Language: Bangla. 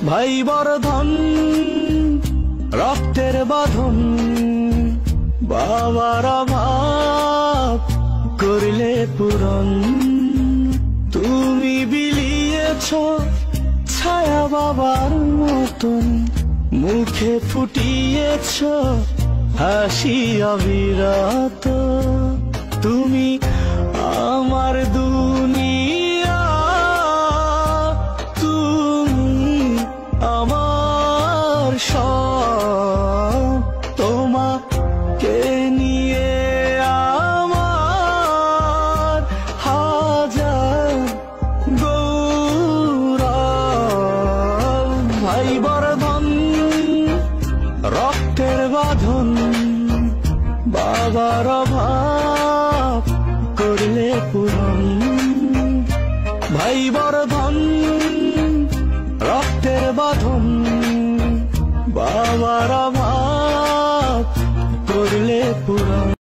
ভাই বর্ধন রক্তের বাঁধন, বাবার অভাব করলে পূরণ। তুমি বিলিয়েছ ছায়া বাবার মতন, মুখে ফুটিয়েছ হাসি অবিরত। তুমি আমার দুনিয়া, তুমি আমার সব। তোমাকে নিয়ে আমার হাজার গৌরব। ভাই বর্ধন রক্তের বাঁধন, বাবার অভাব করলে পূরণ। ভাই বর্ধন রক্তের বাঁধন, বাবার অভাব করলে পূরণ।